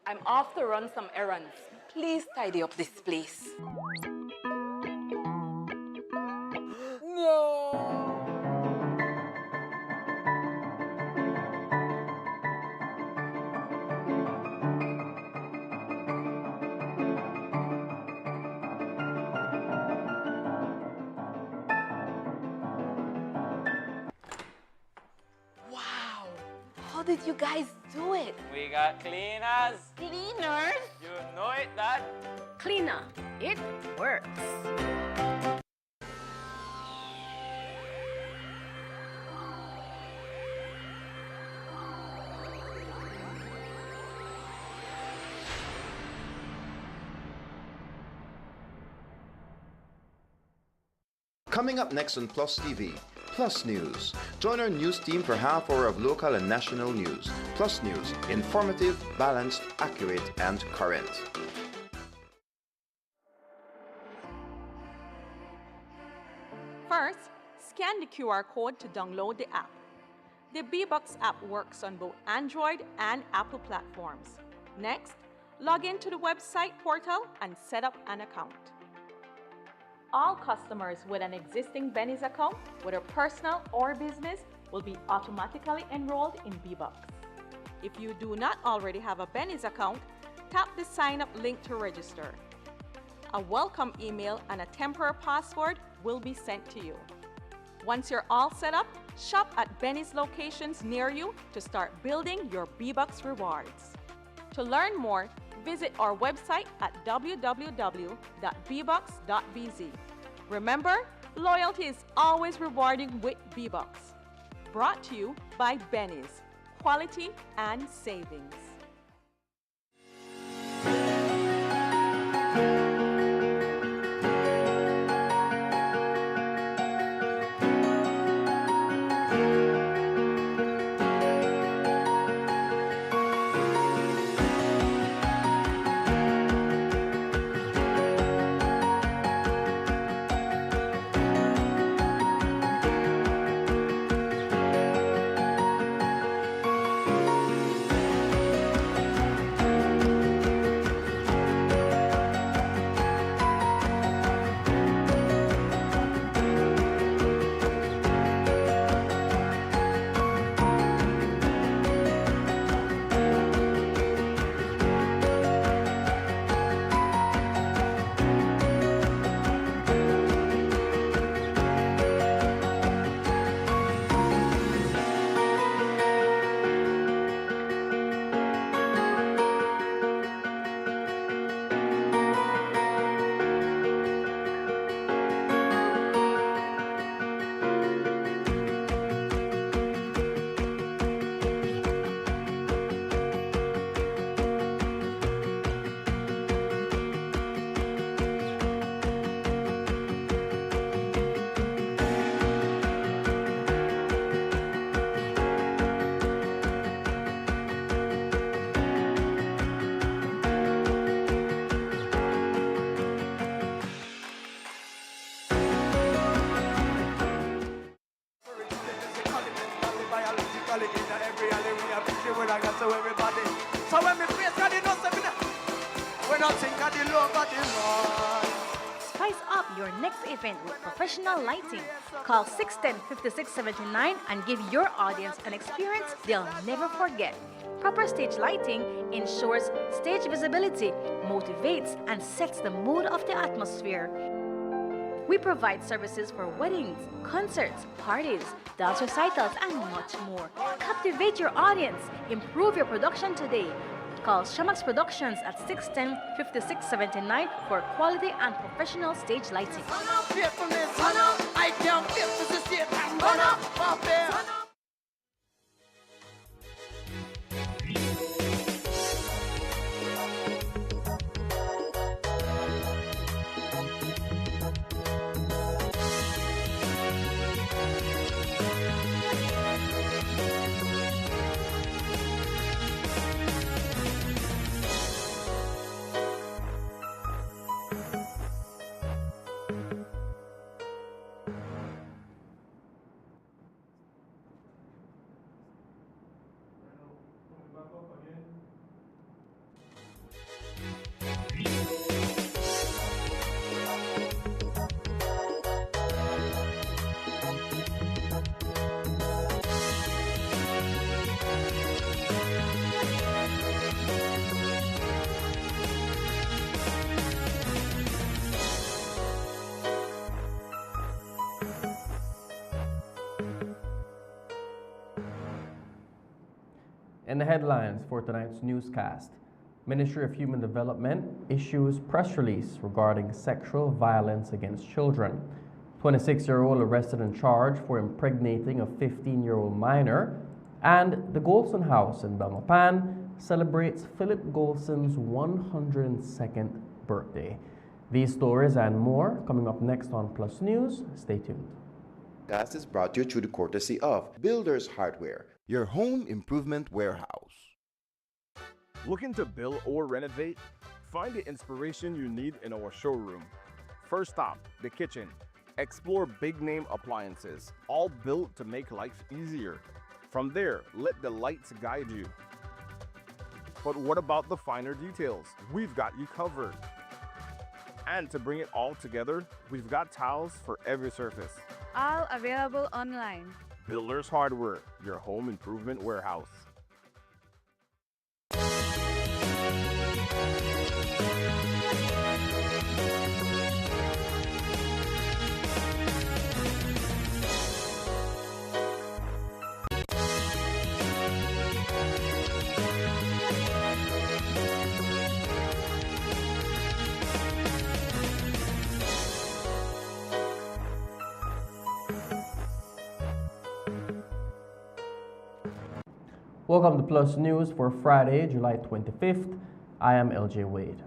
I'm off to run some errands. Please tidy up this place. No! Wow! How did you guys do it? We got cleaners. Cleaners? You know it, Dad. Cleaner, it works. Coming up next on Plus TV, Plus News. Join our news team for half hour of local and national news. Plus News, informative, balanced, accurate, and current. First, scan the QR code to download the app. The BBox app works on both Android and Apple platforms. Next, log into the website portal and set up an account. All customers with an existing Benny's account, whether personal or business, will be automatically enrolled in BBox. If you do not already have a Benny's account, tap the sign up link to register. A welcome email and a temporary password will be sent to you. Once you're all set up, shop at Benny's locations near you to start building your BBox rewards. To learn more, visit our website at www.bbox.bz. Remember, loyalty is always rewarding with BBox. Brought to you by Benny's, quality and savings. Spice up your next event with professional lighting. Call 610-5679 and give your audience an experience they'll never forget. Proper stage lighting ensures stage visibility, motivates, and sets the mood of the atmosphere. We provide services for weddings, concerts, parties, dance recitals, and much more. Captivate your audience. Improve your production today. Call Shamax Productions at 610-5679 for quality and professional stage lighting. In the headlines for tonight's newscast, Ministry of Human Development issues press release regarding sexual violence against children. 26-year-old arrested and charged for impregnating a 15-year-old minor. And the Golson House in Belmopan celebrates Philip Golson's 102nd birthday. These stories and more coming up next on Plus News. Stay tuned. Cast is brought to you through the courtesy of Builders Hardware, your home improvement warehouse. Looking to build or renovate? Find the inspiration you need in our showroom. First stop, the kitchen. Explore big name appliances, all built to make life easier. From there, let the lights guide you. But what about the finer details? We've got you covered. And to bring it all together, we've got tiles for every surface. All available online. Builders Hardware, your home improvement warehouse. Welcome to Plus News for Friday, July 25th. I am LJ Wade.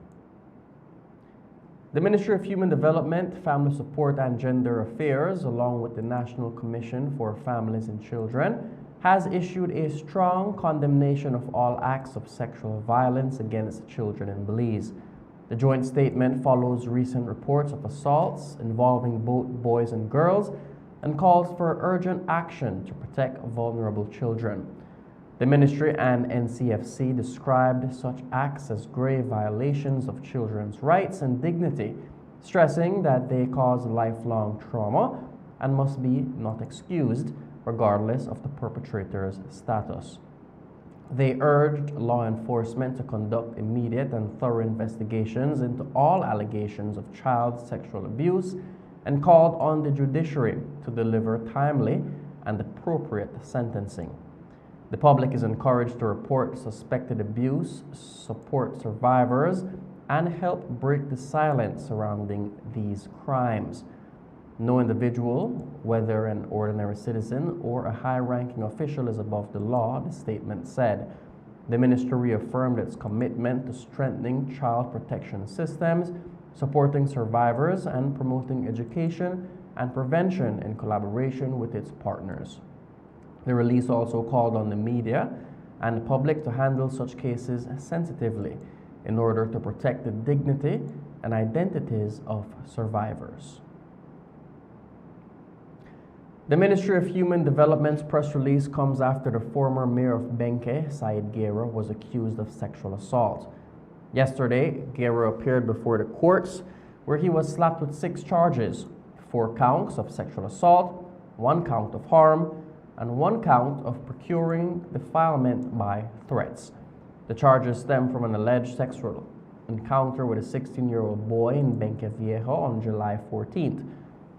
The Ministry of Human Development, Family Support and Gender Affairs, along with the National Commission for Families and Children, has issued a strong condemnation of all acts of sexual violence against children in Belize. The joint statement follows recent reports of assaults involving both boys and girls and calls for urgent action to protect vulnerable children. The ministry and NCFC described such acts as grave violations of children's rights and dignity, stressing that they cause lifelong trauma and must be not excused, regardless of the perpetrator's status. They urged law enforcement to conduct immediate and thorough investigations into all allegations of child sexual abuse and called on the judiciary to deliver timely and appropriate sentencing. The public is encouraged to report suspected abuse, support survivors, and help break the silence surrounding these crimes. No individual, whether an ordinary citizen or a high-ranking official, is above the law, the statement said. The ministry reaffirmed its commitment to strengthening child protection systems, supporting survivors, and promoting education and prevention in collaboration with its partners. The release also called on the media and the public to handle such cases sensitively in order to protect the dignity and identities of survivors. The Ministry of Human Development's press release comes after the former mayor of Benke, Said Guerra, was accused of sexual assault. Yesterday, Guerra appeared before the courts where he was slapped with 6 charges, 4 counts of sexual assault, 1 count of harm, and 1 count of procuring defilement by threats. The charges stem from an alleged sexual encounter with a 16-year-old boy in Benque Viejo on July 14th.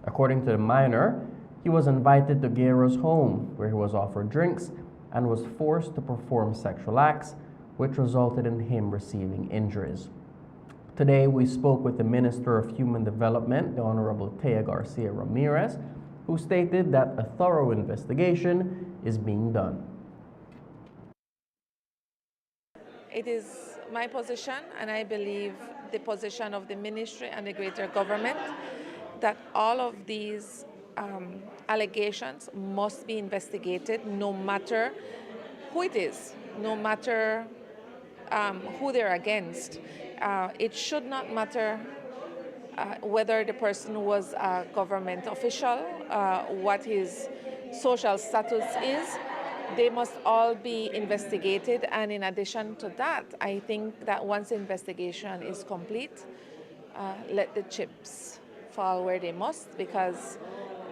According to the minor, he was invited to Guerra's home, where he was offered drinks and was forced to perform sexual acts, which resulted in him receiving injuries. Today, we spoke with the Minister of Human Development, the Honorable Thea Garcia Ramirez, who stated that a thorough investigation is being done. It is my position, and I believe the position of the ministry and the greater government, that all of these allegations must be investigated, no matter who it is, no matter who they're against. It should not matter whether the person was a government official, what his social status is. They must all be investigated, and in addition to that, I think that once the investigation is complete, let the chips fall where they must, because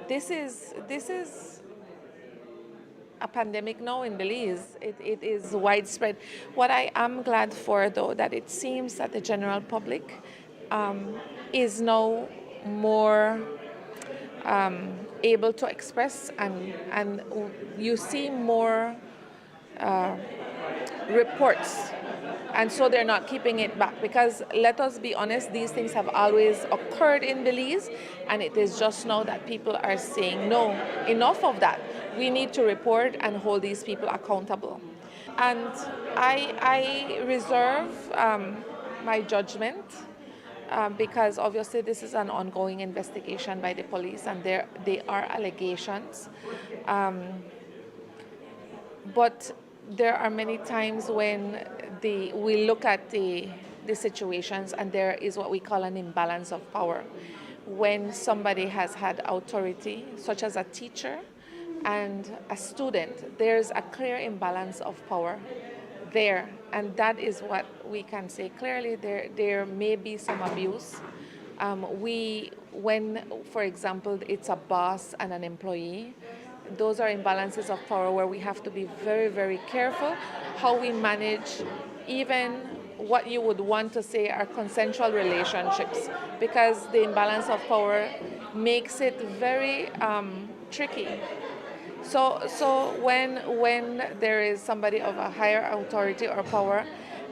this is a pandemic now in Belize. It is widespread. What I am glad for, though, that it seems that the general public is now more able to express, and you see more reports. And so they're not keeping it back, because let us be honest, these things have always occurred in Belize, and it is just now that people are saying, no, enough of that. We need to report and hold these people accountable. And I reserve my judgment because obviously this is an ongoing investigation by the police, and they are allegations. But there are many times when we look at the situations, and there is what we call an imbalance of power. When somebody has had authority, such as a teacher and a student, there's a clear imbalance of power there, and that is what we can say clearly. There may be some abuse. When, for example, it's a boss and an employee, those are imbalances of power where we have to be very, very careful how we manage even what you would want to say are consensual relationships, because the imbalance of power makes it very tricky. So when there is somebody of a higher authority or power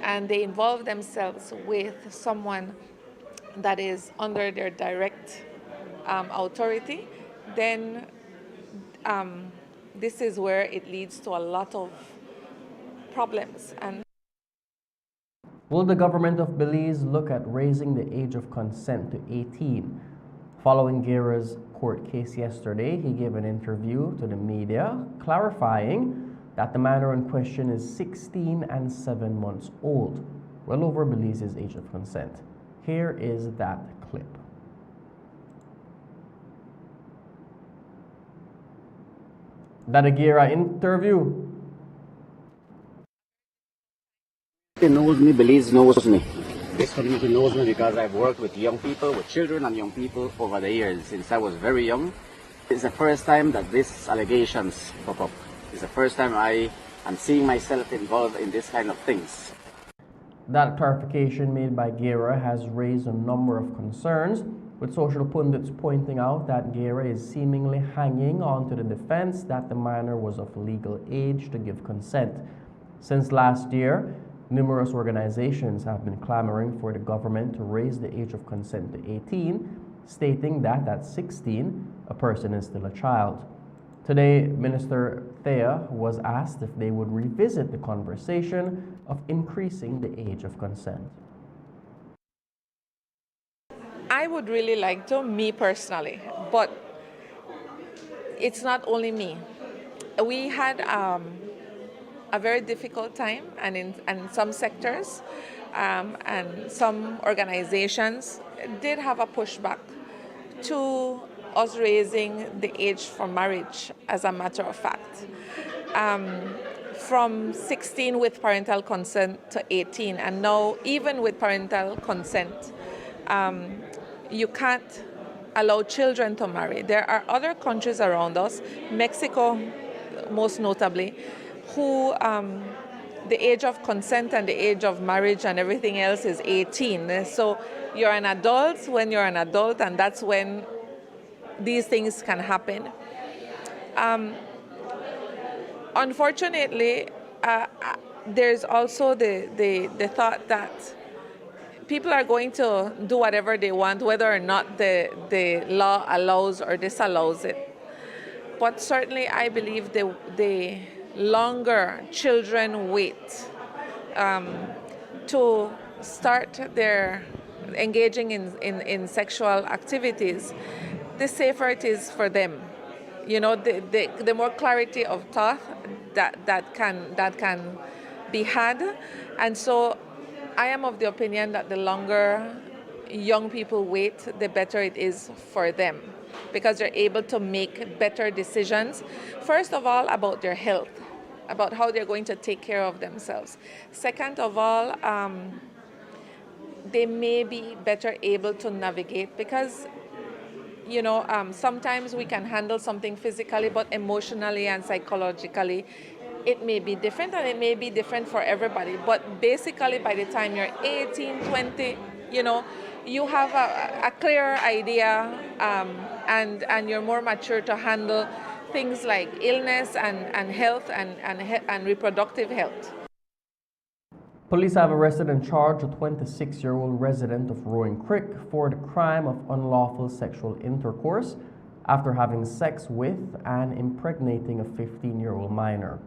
and they involve themselves with someone that is under their direct authority, then this is where it leads to a lot of problems. And will the government of Belize look at raising the age of consent to 18? Following Guerra's court case yesterday, he gave an interview to the media clarifying that the minor in question is 16 and 7 months old, well over Belize's age of consent. Here is that clip. That a Guerra interview. He knows me, Belize knows me. This community knows me because I've worked with young people, with children and young people over the years since I was very young. It's the first time that these allegations pop up. It's the first time I am seeing myself involved in this kind of things. That clarification made by Guerra has raised a number of concerns, with social pundits pointing out that Guerra is seemingly hanging on to the defense that the minor was of legal age to give consent. Since last year, numerous organizations have been clamoring for the government to raise the age of consent to 18, stating that at 16, a person is still a child. Today, Minister Thea was asked if they would revisit the conversation of increasing the age of consent. I would really like to, me personally, but it's not only me. We had a very difficult time, and in some sectors and some organizations did have a pushback to us raising the age for marriage, as a matter of fact, from 16 with parental consent to 18, and now even with parental consent, you can't allow children to marry. There are other countries around us, Mexico most notably, who the age of consent and the age of marriage and everything else is 18. So you're an adult when you're an adult, and that's when these things can happen. Unfortunately, there's also the thought that people are going to do whatever they want, whether or not the law allows or disallows it. But certainly I believe the longer children wait to start their engaging in sexual activities, the safer it is for them. You know, the more clarity of thought that can be had. And so I am of the opinion that the longer young people wait, the better it is for them, because they're able to make better decisions, first of all, about their health, about how they're going to take care of themselves. Second of all, they may be better able to navigate, because you know, sometimes we can handle something physically, but emotionally and psychologically, it may be different, and it may be different for everybody. But basically, by the time you're 18, 20, you know, you have a clear idea, and you're more mature to handle things like illness and health and reproductive health. Police have arrested and charged a 26-year-old resident of Rowing Creek for the crime of unlawful sexual intercourse after having sex with and impregnating a 15-year-old minor.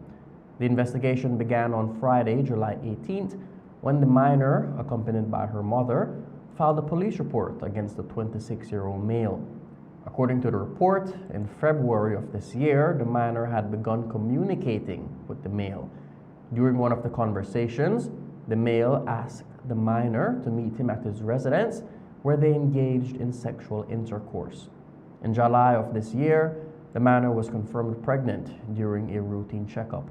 The investigation began on Friday, July 18th, when the minor, accompanied by her mother, filed a police report against the 26-year-old male. According to the report, in February of this year, the minor had begun communicating with the male. During one of the conversations, the male asked the minor to meet him at his residence, where they engaged in sexual intercourse. In July of this year, the minor was confirmed pregnant during a routine checkup.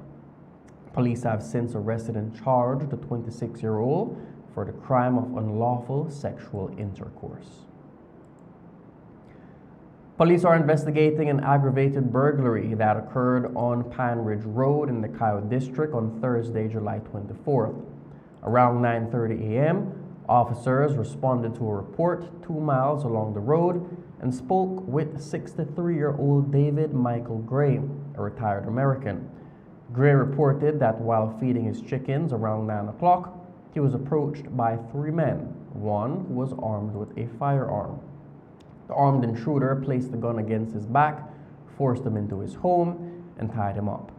Police have since arrested and charged the 26-year-old for the crime of unlawful sexual intercourse. Police are investigating an aggravated burglary that occurred on Pine Ridge Road in the Coyote District on Thursday, July 24th. Around 9:30 a.m., officers responded to a report 2 miles along the road and spoke with 63-year-old David Michael Gray, a retired American. Gray reported that while feeding his chickens around 9 o'clock, he was approached by 3 men, one who was armed with a firearm. The armed intruder placed the gun against his back, forced him into his home, and tied him up.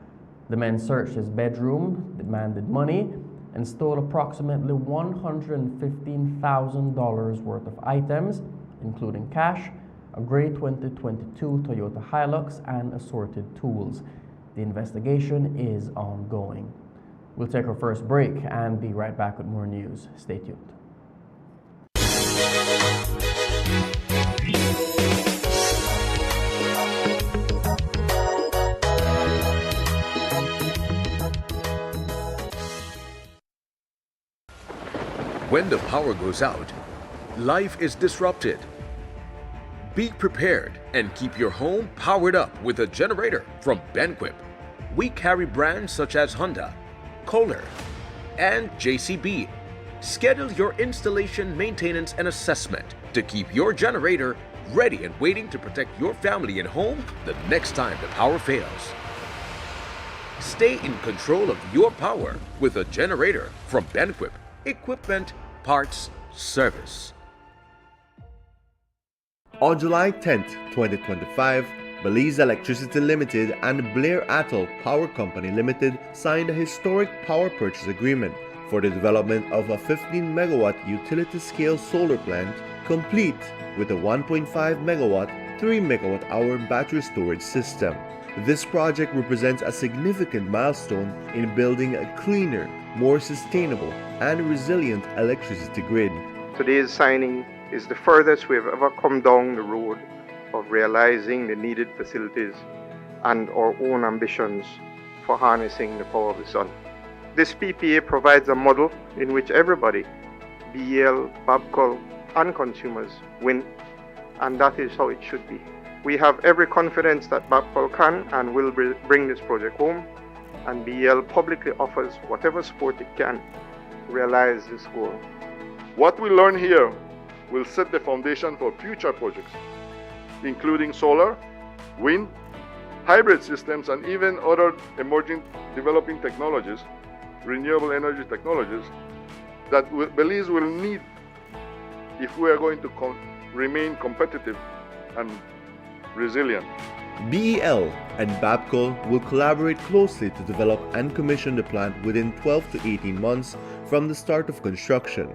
The men searched his bedroom, demanded money, and stole approximately $115,000 worth of items, including cash, a gray 2022 Toyota Hilux, and assorted tools. The investigation is ongoing. We'll take our first break and be right back with more news. Stay tuned. When the power goes out, life is disrupted. Be prepared and keep your home powered up with a generator from Benquip. We carry brands such as Honda, Kohler, and JCB. Schedule your installation, maintenance, and assessment to keep your generator ready and waiting to protect your family and home the next time the power fails. Stay in control of your power with a generator from Benquip. Equipment, parts, service. On July 10, 2025, Belize Electricity Limited and Blair Atoll Power Company Limited signed a historic power purchase agreement for the development of a 15-megawatt utility-scale solar plant complete with a 1.5 megawatt, 3 megawatt-hour battery storage system. This project represents a significant milestone in building a cleaner, more sustainable, and resilient electricity grid. Today's signing is the furthest we have ever come down the road of realizing the needed facilities and our own ambitions for harnessing the power of the sun. This PPA provides a model in which everybody, BEL, Babcock, and consumers win, and that is how it should be. We have every confidence that Babcock can and will bring this project home, and BEL publicly offers whatever support it can to realize this goal. What we learn here will set the foundation for future projects, including solar, wind, hybrid systems, and even other emerging developing technologies, renewable energy technologies, that Belize will need if we are going to remain competitive and resilient. BEL and Babcock will collaborate closely to develop and commission the plant within 12 to 18 months from the start of construction.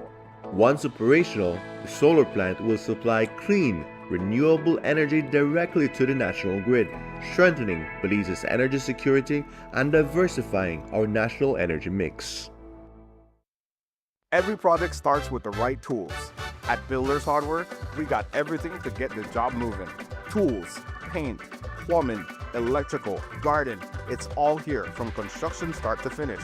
Once operational, the solar plant will supply clean, renewable energy directly to the national grid, strengthening Belize's energy security and diversifying our national energy mix. Every project starts with the right tools. At Builders Hardware, we got everything to get the job moving. Tools, paint, plumbing, electrical, garden, it's all here from construction start to finish.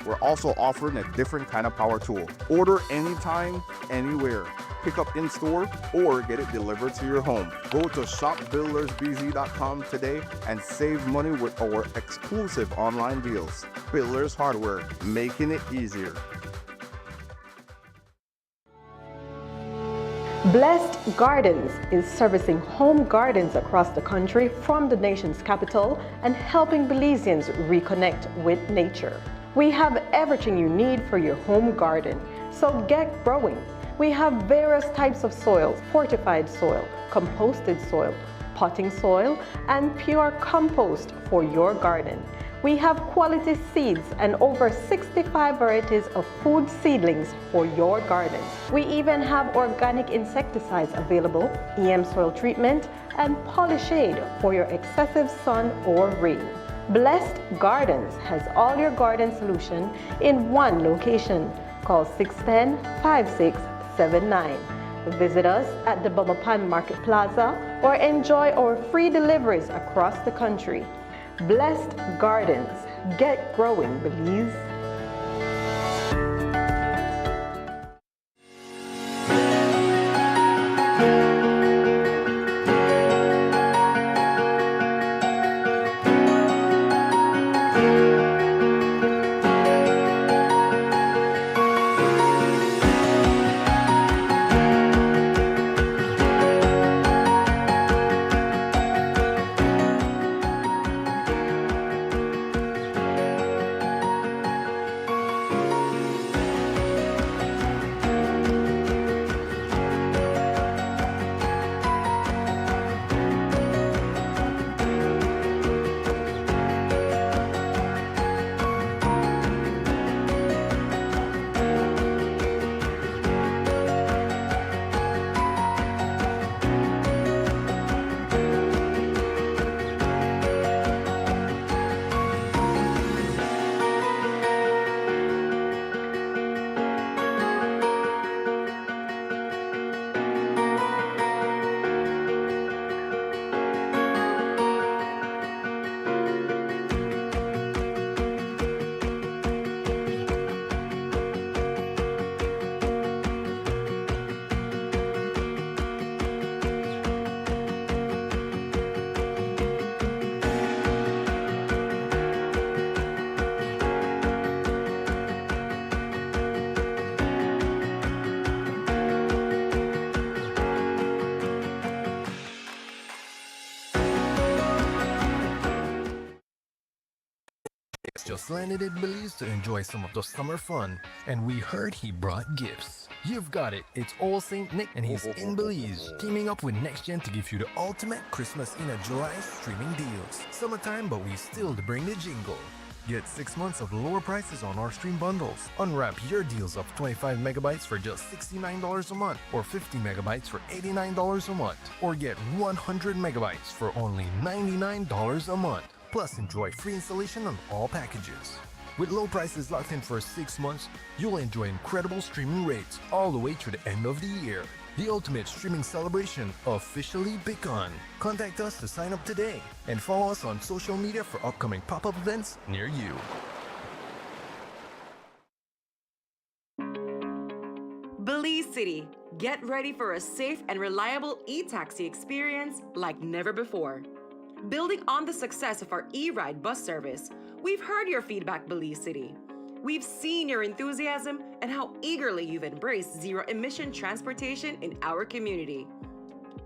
We're also offering a different kind of power tool. Order anytime, anywhere. Pick up in store or get it delivered to your home. Go to shopbuildersbz.com today and save money with our exclusive online deals. Builders Hardware, making it easier. Blessed Gardens is servicing home gardens across the country from the nation's capital and helping Belizeans reconnect with nature. We have everything you need for your home garden, so get growing. We have various types of soils: fortified soil, composted soil, potting soil, and pure compost for your garden. We have quality seeds and over 65 varieties of food seedlings for your garden. We even have organic insecticides available, EM soil treatment, and Polyshade for your excessive sun or rain. Blessed Gardens has all your garden solution in one location. Call 610-5679. Visit us at the Bumapan Market Plaza or enjoy our free deliveries across the country. Blessed Gardens. Get growing, Belize. Just landed in Belize to enjoy some of the summer fun, and we heard he brought gifts. You've got it, it's All Saint Nick, and he's in Belize, teaming up with NextGen to give you the ultimate Christmas in a July streaming deals. Summertime, but we still bring the jingle. Get 6 months of lower prices on our stream bundles. Unwrap your deals of 25 megabytes for just $69 a month, or 50 megabytes for $89 a month, or get 100 megabytes for only $99 a month. Plus, enjoy free installation on all packages. With low prices locked in for 6 months, you'll enjoy incredible streaming rates all the way to the end of the year. The ultimate streaming celebration officially begun. Contact us to sign up today and follow us on social media for upcoming pop-up events near you. Belize City, get ready for a safe and reliable e-taxi experience like never before. Building on the success of our e-ride bus service, we've heard your feedback, Belize City. We've seen your enthusiasm and how eagerly you've embraced zero-emission transportation in our community.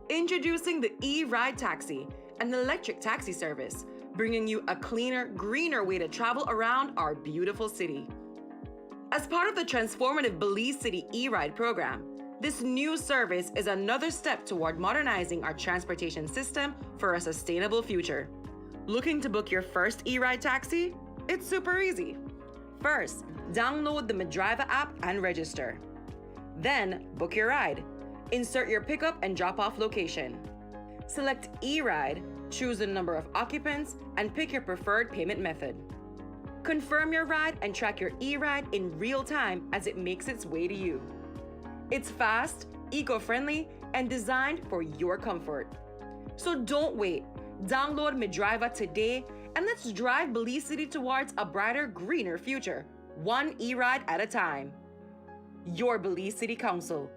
Introducing the e-ride taxi, an electric taxi service, bringing you a cleaner, greener way to travel around our beautiful city. As part of the transformative Belize City e-ride program, this new service is another step toward modernizing our transportation system for a sustainable future. Looking to book your first e-ride taxi? It's super easy. First, download the Medriva app and register. Then, book your ride. Insert your pickup and drop-off location. Select e-ride, choose the number of occupants, and pick your preferred payment method. Confirm your ride and track your e-ride in real time as it makes its way to you. It's fast, eco-friendly, and designed for your comfort. So don't wait. Download Medriva today and let's drive Belize City towards a brighter, greener future, one e-ride at a time. Your Belize City Council,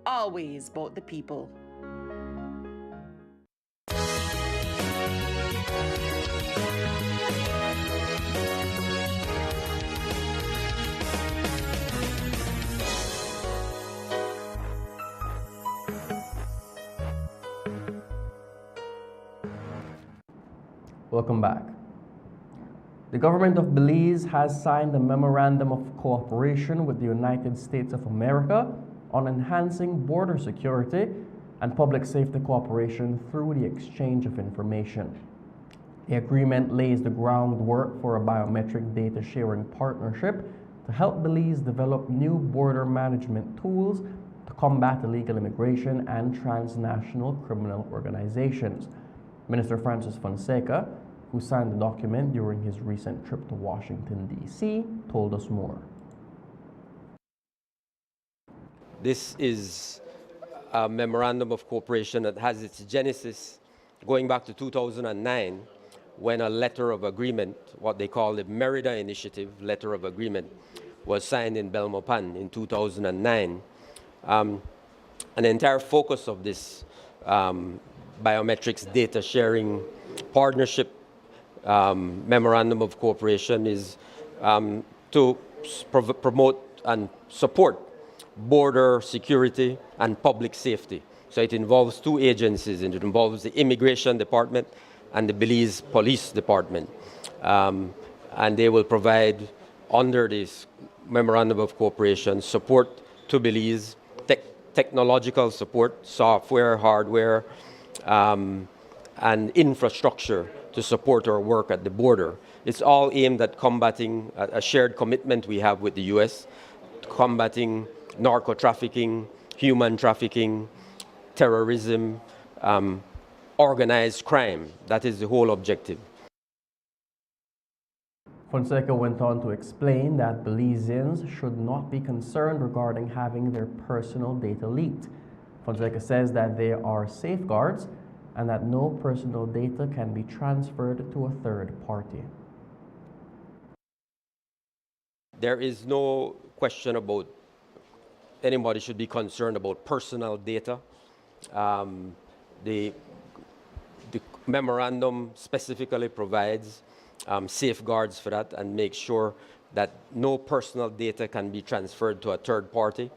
always about the people. Welcome back. The government of Belize has signed a memorandum of cooperation with the United States of America on enhancing border security and public safety cooperation through the exchange of information. The agreement lays the groundwork for a biometric data sharing partnership to help Belize develop new border management tools to combat illegal immigration and transnational criminal organizations. Minister Francis Fonseca, who signed the document during his recent trip to Washington, D.C., told us more. This is a memorandum of cooperation that has its genesis going back to 2009, when a letter of agreement, what they call the Merida Initiative Letter of Agreement, was signed in Belmopan in 2009. And the entire focus of this biometrics data sharing partnership memorandum of cooperation is to promote and support border security and public safety. So it involves two agencies, and it involves the Immigration Department and the Belize Police Department. And they will provide, under this memorandum of cooperation, support to Belize, technological support, software, hardware, and infrastructure to support our work at the border. It's all aimed at combating a shared commitment we have with the U.S., combating narco trafficking, human trafficking, terrorism, organized crime. That is the whole objective. Fonseca went on to explain that Belizeans should not be concerned regarding having their personal data leaked. Fonseca says that there are safeguards and that no personal data can be transferred to a third party. There is no question about anybody should be concerned about personal data. The memorandum specifically provides safeguards for that and makes sure that no personal data can be transferred to a third party.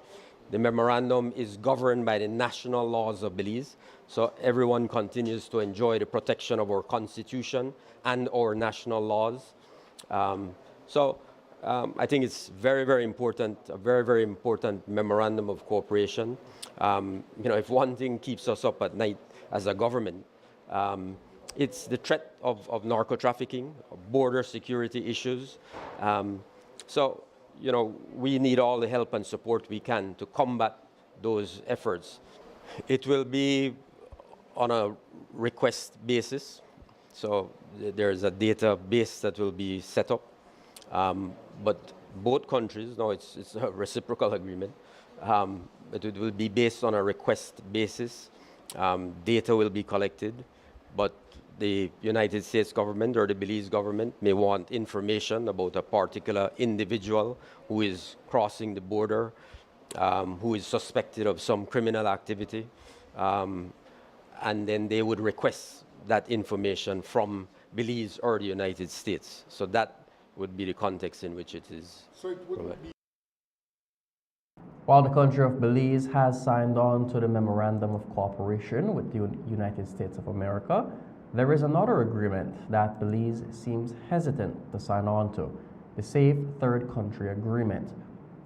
The memorandum is governed by the national laws of Belize, so everyone continues to enjoy the protection of our constitution and our national laws. I think it's very, very important, a very, very important memorandum of cooperation. If one thing keeps us up at night as a government, it's the threat of narco trafficking, border security issues. We need all the help and support we can to combat those efforts. It will be on a request basis. So there's a database that will be set up. But both countries, no, it's a reciprocal agreement, but it will be based on a request basis. Data will be collected, but the United States government or the Belize government may want information about a particular individual who is crossing the border, who is suspected of some criminal activity, and then they would request that information from Belize or the United States. So that would be the context in which it is. So it would be. While the country of Belize has signed on to the Memorandum of Cooperation with the United States of America, there is another agreement that Belize seems hesitant to sign on to, the Safe Third Country Agreement.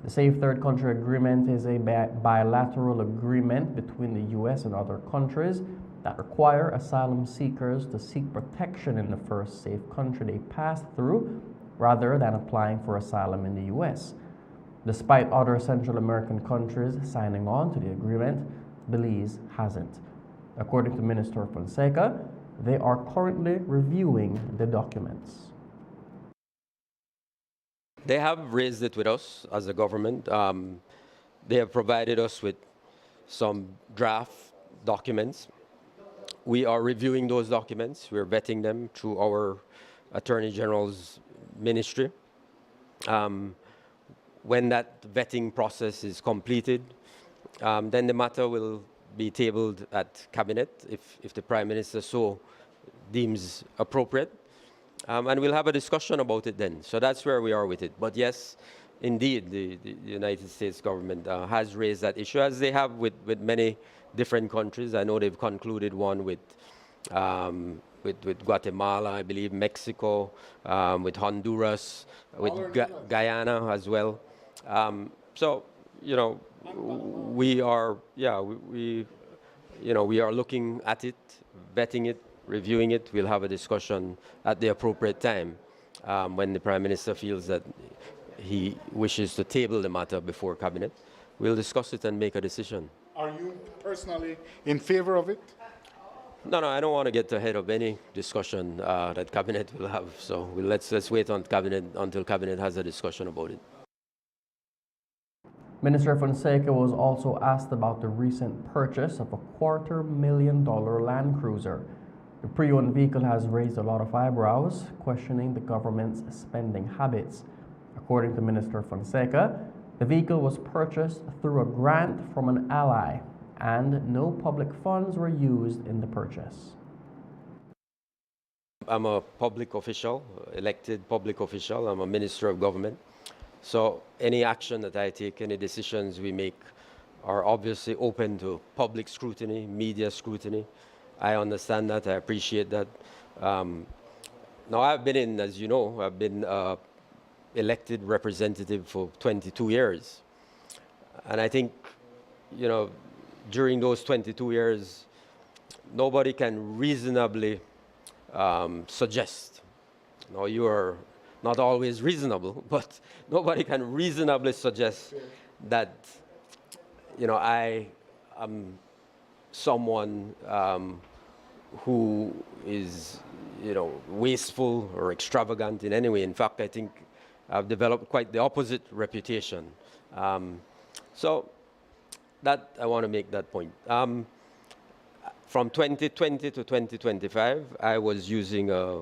The Safe Third Country Agreement is a bilateral agreement between the U.S. and other countries that require asylum seekers to seek protection in the first safe country they pass through rather than applying for asylum in the U.S. Despite other Central American countries signing on to the agreement, Belize hasn't. According to Minister Fonseca, they are currently reviewing the documents. They have raised it with us as a government. They have provided us with some draft documents. We are reviewing those documents. We're vetting them through our Attorney General's ministry. When that vetting process is completed, then the matter will be tabled at Cabinet if the Prime Minister so deems appropriate. And we'll have a discussion about it then. So that's where we are with it. But yes, indeed, the United States government has raised that issue, as they have with many different countries. I know they've concluded one with with Guatemala, I believe, Mexico, with Honduras, with Guyana as well. So, you know, we are, yeah, we are looking at it, vetting it, reviewing it. We'll have a discussion at the appropriate time when the Prime Minister feels that he wishes to table the matter before Cabinet. We'll discuss it and make a decision. Are you personally in favor of it? No, I don't want to get ahead of any discussion that Cabinet will have. So let's wait on Cabinet until Cabinet has a discussion about it. Minister Fonseca was also asked about the recent purchase of a $250,000 Land Cruiser. The pre-owned vehicle has raised a lot of eyebrows, questioning the government's spending habits. According to Minister Fonseca, the vehicle was purchased through a grant from an ally, and no public funds were used in the purchase. I'm a public official, elected public official. I'm a minister of government. So any action that I take, any decisions we make are obviously open to public scrutiny, media scrutiny. I understand that. I appreciate that. Now, I've been in, as you know, I've been elected representative for 22 years. And I think, you know, during those 22 years, nobody can reasonably suggest. Now, you are not always reasonable, but nobody can reasonably suggest that, you know, I am someone who is, you know, wasteful or extravagant in any way. In fact, I think I've developed quite the opposite reputation. So that I want to make that point. From 2020 to 2025, I was using a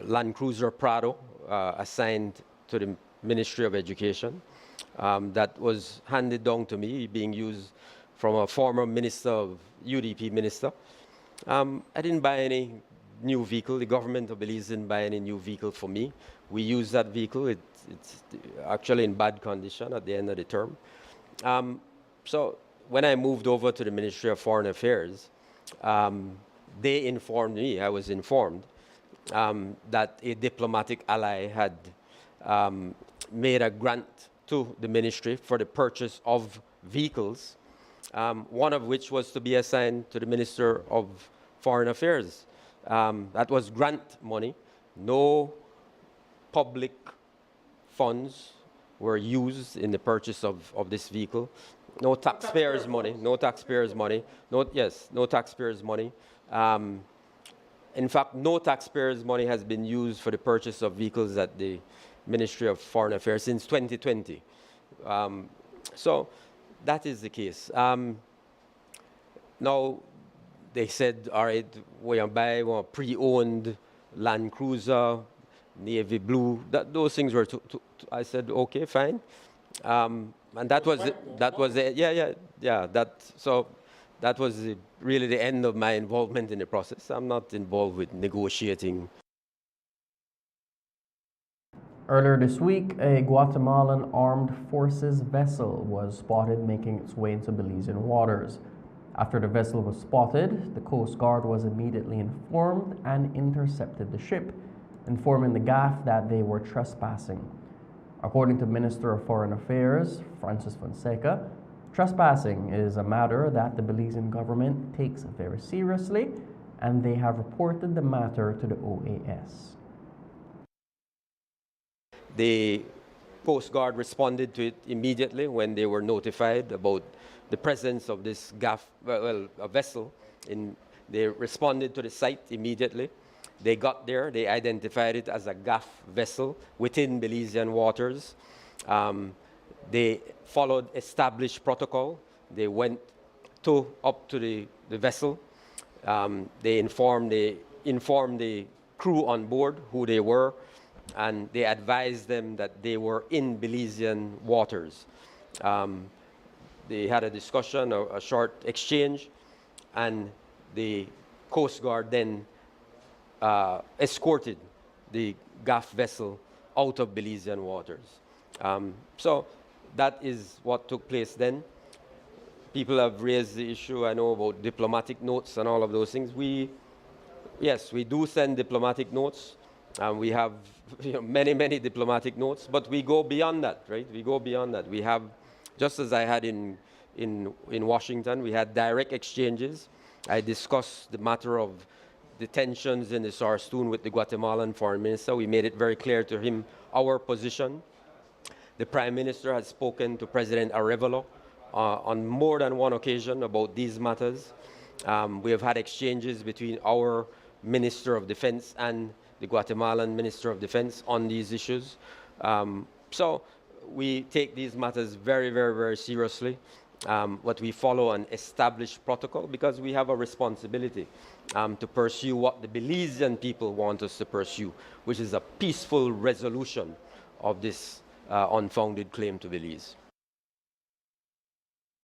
Land Cruiser Prado assigned to the Ministry of Education. That was handed down to me, being used from a former minister of UDP minister. I didn't buy any new vehicle. The government of Belize didn't buy any new vehicle for me. We use that vehicle. It's actually in bad condition at the end of the term. So when I moved over to the Ministry of Foreign Affairs, they informed me, I was informed, that a diplomatic ally had made a grant to the ministry for the purchase of vehicles, one of which was to be assigned to the Minister of Foreign Affairs. That was grant money. No public funds were used in the purchase of this vehicle. No taxpayers' money. No taxpayers' money. No taxpayers' money. In fact, no taxpayers' money has been used for the purchase of vehicles at the Ministry of Foreign Affairs since 2020. So that is the case. Now, they said, all right, we're going to buy a pre-owned Land Cruiser, navy blue. Those things were, I said, okay, fine. And that was really the end of my involvement in the process. I'm not involved with negotiating. Earlier this week, a Guatemalan armed forces vessel was spotted making its way into Belizean waters. After the vessel was spotted, the Coast Guard was immediately informed and intercepted the ship, informing the GAF that they were trespassing. According to Minister of Foreign Affairs, Francis Fonseca, trespassing is a matter that the Belizean government takes very seriously, and they have reported the matter to the OAS. The Coast Guard responded to it immediately when they were notified about the presence of this a vessel. They responded to the site immediately. They got there, they identified it as a GAF vessel within Belizean waters. They followed established protocol. They went up to the vessel. They informed the crew on board who they were, and they advised them that they were in Belizean waters. They had a discussion, a short exchange, and the Coast Guard then escorted the GAF vessel out of Belizean waters. So that is what took place then. people have raised the issue, I know, about diplomatic notes and all of those things. Yes, we do send diplomatic notes. We have many, many diplomatic notes, but we go beyond that, right? We go beyond that. We have, just as I had in Washington, we had direct exchanges. I discussed the matter of the tensions in the Sarstoon with the Guatemalan foreign minister. We made it very clear to him our position. The Prime Minister has spoken to President Arevalo on more than one occasion about these matters. We have had exchanges between our Minister of Defense and the Guatemalan Minister of Defense on these issues. So we take these matters very, very, very seriously. But we follow an established protocol because we have a responsibility to pursue what the Belizean people want us to pursue, which is a peaceful resolution of this unfounded claim to Belize.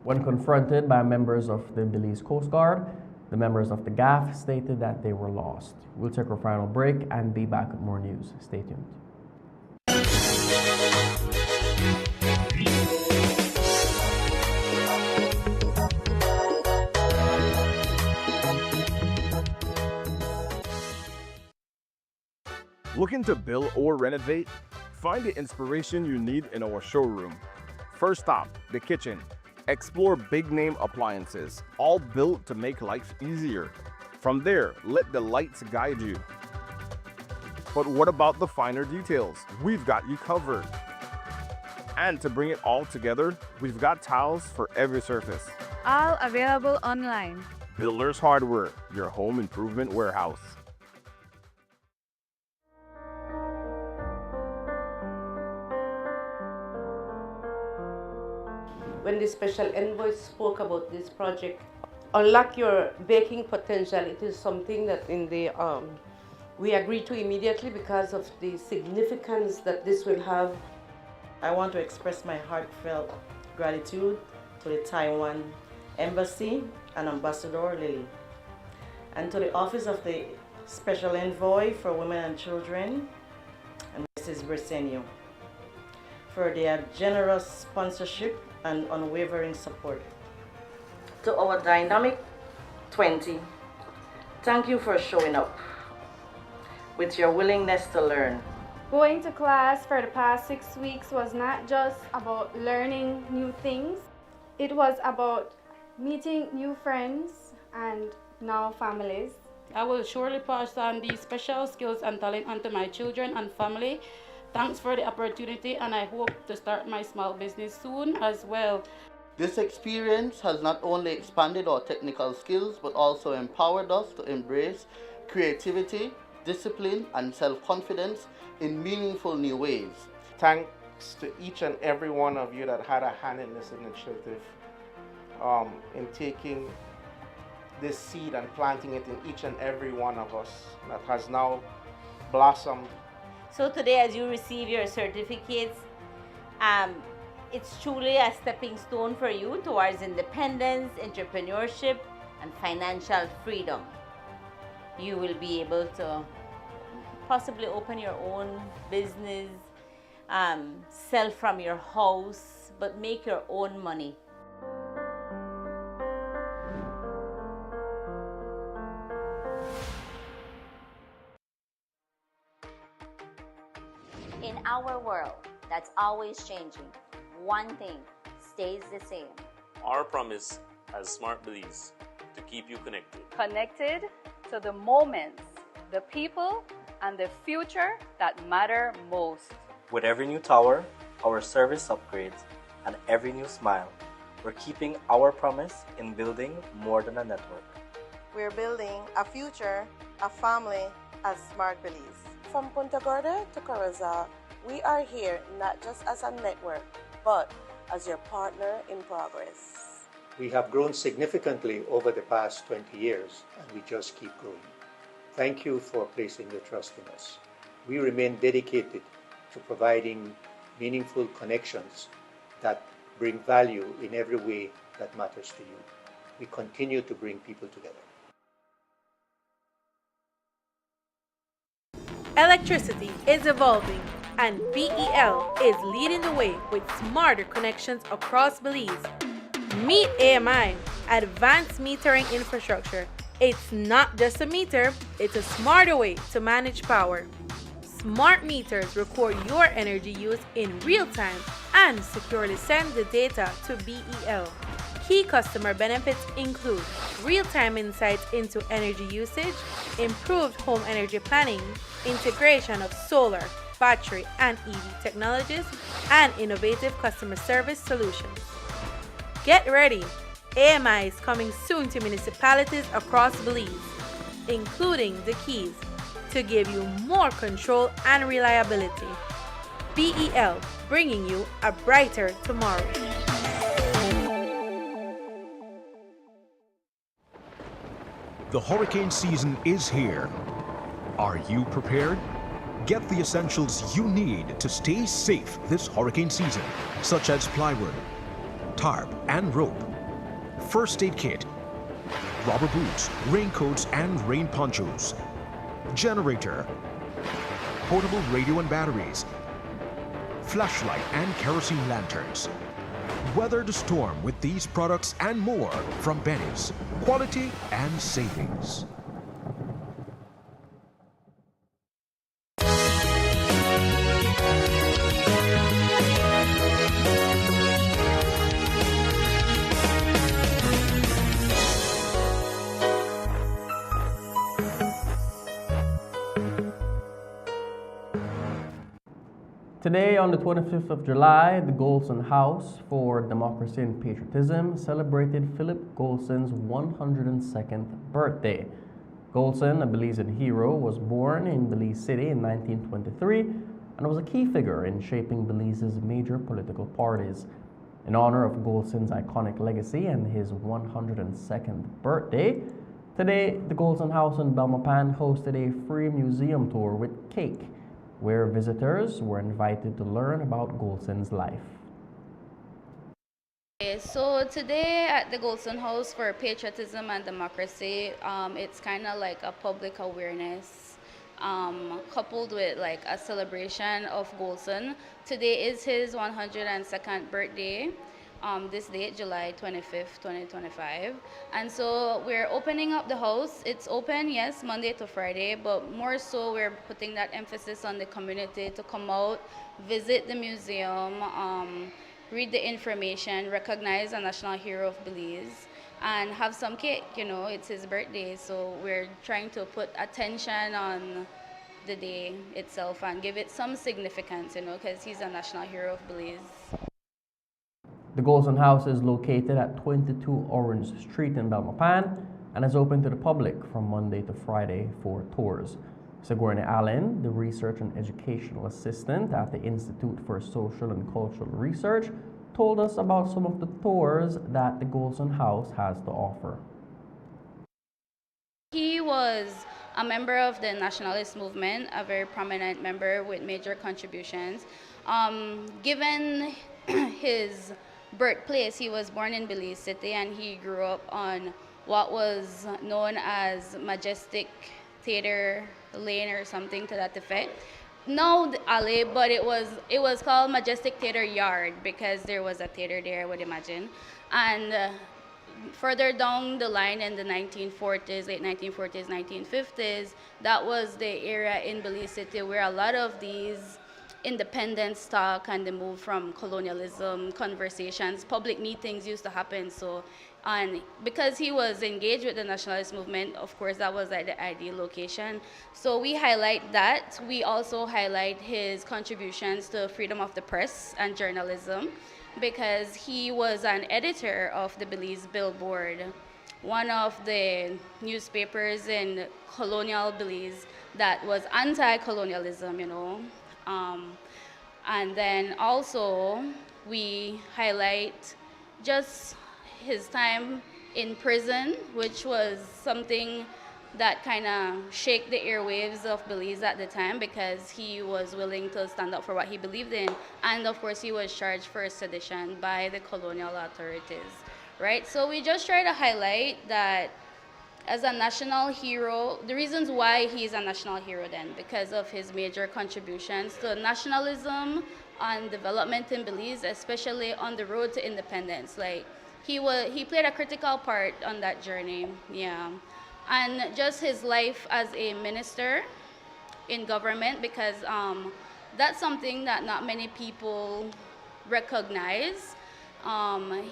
When confronted by members of the Belize Coast Guard, the members of the GAF stated that they were lost. We'll take our final break and be back with more news. Stay tuned. Looking to build or renovate? Find the inspiration you need in our showroom. First stop, the kitchen. Explore big name appliances, all built to make life easier. From there, let the lights guide you. But what about the finer details? We've got you covered. And to bring it all together, we've got tiles for every surface. All available online. Builders Hardware, your home improvement warehouse. When the special envoy spoke about this project, unlock your baking potential, it is something that we agreed to immediately because of the significance that this will have. I want to express my heartfelt gratitude to the Taiwan Embassy and Ambassador Lily, and to the Office of the Special Envoy for Women and Children, and Mrs. Bresenio, for their generous sponsorship and unwavering support. To our Dynamic 20, thank you for showing up with your willingness to learn. Going to class for the past 6 weeks was not just about learning new things, it was about meeting new friends and now families. I will surely pass on these special skills and talent onto my children and family. Thanks for the opportunity, and I hope to start my small business soon as well. This experience has not only expanded our technical skills, but also empowered us to embrace creativity, discipline, and self-confidence in meaningful new ways. Thanks to each and every one of you that had a hand in this initiative, in taking this seed and planting it in each and every one of us that has now blossomed. So today, as you receive your certificates, it's truly a stepping stone for you towards independence, entrepreneurship, and financial freedom. You will be able to possibly open your own business, sell from your house, but make your own money. In our world that's always changing, one thing stays the same. Our promise as Smart Belize to keep you connected. Connected to the moments, the people, and the future that matter most. With every new tower, our service upgrades, and every new smile, we're keeping our promise in building more than a network. We're building a future, a family as Smart Belize. From Punta Gorda to Corozal, we are here not just as a network, but as your partner in progress. We have grown significantly over the past 20 years, and we just keep growing. Thank you for placing your trust in us. We remain dedicated to providing meaningful connections that bring value in every way that matters to you. We continue to bring people together. Electricity is evolving, and BEL is leading the way with smarter connections across Belize. Meet AMI, Advanced Metering Infrastructure. It's not just a meter, it's a smarter way to manage power. Smart meters record your energy use in real time and securely send the data to BEL. Key customer benefits include real-time insights into energy usage, improved home energy planning, integration of solar, battery, and EV technologies, and innovative customer service solutions. Get ready! AMI is coming soon to municipalities across Belize, including the Keys, to give you more control and reliability. BEL, bringing you a brighter tomorrow. The hurricane season is here. Are you prepared? Get the essentials you need to stay safe this hurricane season, such as plywood, tarp and rope, first aid kit, rubber boots, raincoats and rain ponchos, generator, portable radio and batteries, flashlight and kerosene lanterns. Weather the storm with these products and more from Benny's. Quality and savings. Today, on the 25th of July, the Golson House for Democracy and Patriotism celebrated Philip Golson's 102nd birthday. Golson, a Belizean hero, was born in Belize City in 1923 and was a key figure in shaping Belize's major political parties. In honor of Golson's iconic legacy and his 102nd birthday, today the Golson House in Belmopan hosted a free museum tour with cake, where visitors were invited to learn about Golson's life. So today at the Golson House for Patriotism and Democracy, it's kind of like a public awareness coupled with like a celebration of Golson. Today is his 102nd birthday. This date, July 25th, 2025. And so we're opening up the house. It's open, yes, Monday to Friday, but more so we're putting that emphasis on the community to come out, visit the museum, read the information, recognize a national hero of Belize, and have some cake. You know, it's his birthday, so we're trying to put attention on the day itself and give it some significance, you know, because he's a national hero of Belize. The Golson House is located at 22 Orange Street in Belmopan and is open to the public from Monday to Friday for tours. Sigourney Allen, the Research and Educational Assistant at the Institute for Social and Cultural Research, told us about some of the tours that the Golson House has to offer. He was a member of the nationalist movement, a very prominent member with major contributions. Given his birthplace, he was born in Belize City and he grew up on what was known as Majestic Theater Lane or something to that effect. No, the alley, but it was called Majestic Theater Yard because there was a theater there, I would imagine. And further down the line in the 1940s, late 1940s, 1950s, that was the era in Belize City where a lot of these independence talk and the move from colonialism conversations, public meetings used to happen. So, and because he was engaged with the nationalist movement, of course, that was like the ideal location. So we highlight that. We also highlight his contributions to freedom of the press and journalism, because he was an editor of the Belize Billboard, one of the newspapers in colonial Belize that was anti-colonialism, you know. And then also we highlight just his time in prison, which was something that kind of shake the airwaves of Belize at the time, because he was willing to stand up for what he believed in. And of course he was charged for sedition by the colonial authorities, right? So we just try to highlight that as a national hero, the reasons why he's a national hero then, because of his major contributions to nationalism and development in Belize, especially on the road to independence. Like, he played a critical part on that journey. Yeah, and just his life as a minister in government, because that's something that not many people recognize.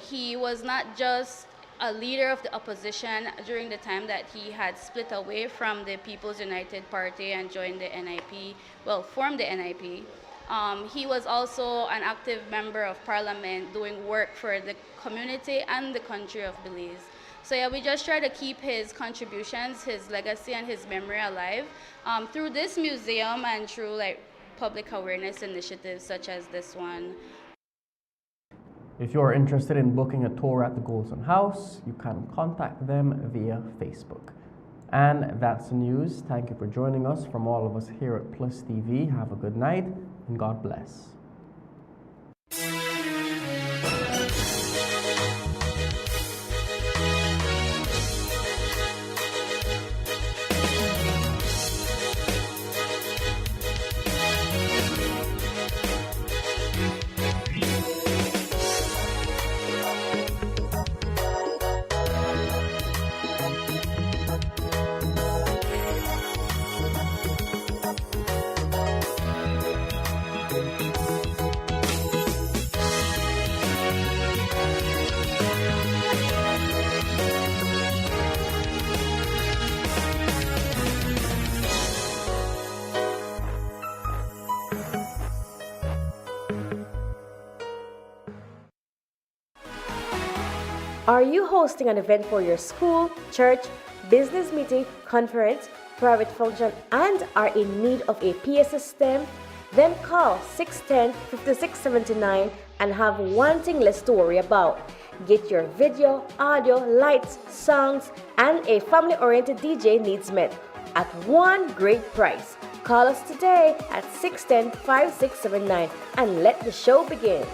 He was not just a leader of the opposition during the time that he had split away from the People's United Party and joined the NIP, well, formed the NIP. He was also an active member of parliament doing work for the community and the country of Belize. So yeah, we just try to keep his contributions, his legacy, and his memory alive through this museum and through like public awareness initiatives such as this one. If you're interested in booking a tour at the Golden House, you can contact them via Facebook. And that's the news. Thank you for joining us. From all of us here at Plus TV, have a good night and God bless. Are you hosting an event for your school, church, business meeting, conference, private function, and are in need of a PA system? Then call 610-5679 and have one thing less to worry about. Get your video, audio, lights, songs, and a family-oriented DJ needs met at one great price. Call us today at 610-5679 and let the show begin.